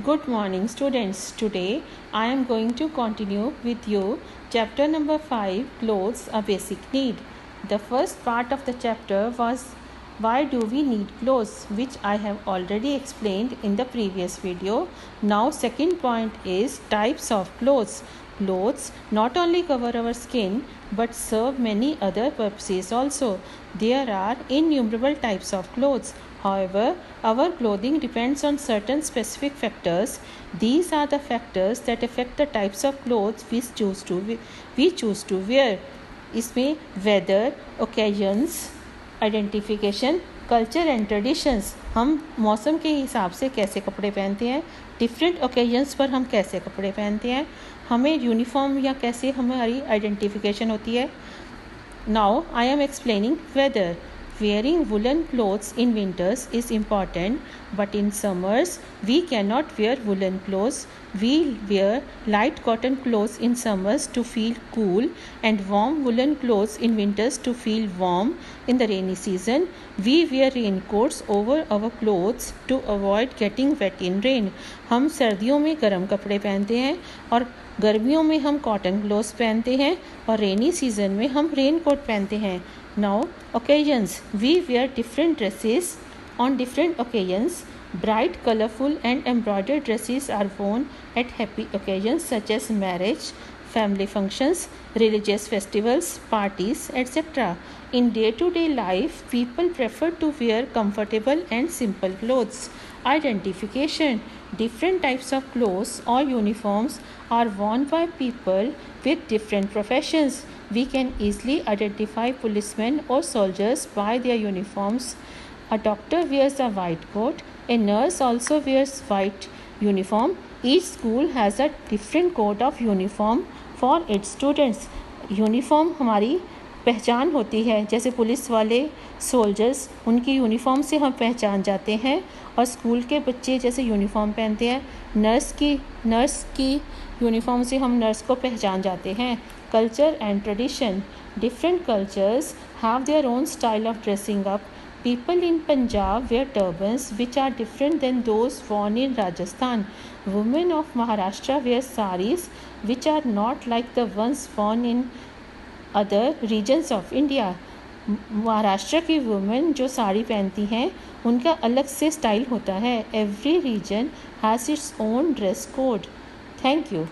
Good morning students. Today I am going to continue with you chapter number 5, Clothes, a basic need. The first part of the chapter was why do we need clothes, which I have already explained in the previous video. Now second point is types of clothes. Clothes not only cover our skin but serve many other purposes also. There are innumerable types of clothes. However, our clothing depends on certain specific factors. These are the factors that affect the types of clothes we choose to wear. इसमें weather, occasions, identification, culture and traditions. हम मौसम के हिसाब से कैसे कपड़े पहनते हैं, डिफरेंट ओकेजन्स पर हम कैसे कपड़े पहनते हैं, हमें यूनिफॉर्म या कैसे हमारी आइडेंटिफिकेशन होती है. Now I am explaining weather. Wearing woolen clothes in winters is important, but in summers we cannot wear woolen clothes. We wear light cotton clothes in summers to feel cool and warm woolen clothes in winters to feel warm. In the rainy season, we wear raincoats over our clothes to avoid getting wet in rain. हम सर्दियों में गर्म कपड़े पहनते हैं और गर्मियों में हम कॉटन क्लोथ्स पहनते हैं और रेनी सीजन में हम रेन कोट पहनते हैं. Now occasions. We wear different dresses on different occasions. Bright, colorful and embroidered dresses are worn at happy occasions such as marriage, family functions, religious festivals, parties, etc. In day-to-day life, people prefer to wear comfortable and simple clothes. Identification. Different types of clothes or uniforms are worn by people with different professions. We can easily identify policemen or soldiers by their uniforms. A doctor wears a white coat. A nurse also wears white uniform. Each school has a different coat of uniform for its students. Uniform हमारी पहचान होती है. जैसे police वाले, soldiers, उनकी uniform से हम पहचान जाते हैं और स्कूल के बच्चे जैसे यूनिफॉर्म पहनते हैं. नर्स की यूनिफॉर्म से हम नर्स को पहचान जाते हैं. Culture and tradition. Different cultures have their own style of dressing up. People in Punjab wear turbans which are different than those worn in Rajasthan. Women of Maharashtra wear saris which are not like the ones worn in other regions of India. Maharashtra की women जो साड़ी पहनती हैं उनका अलग से style होता है. Every region has its own dress code. Thank you.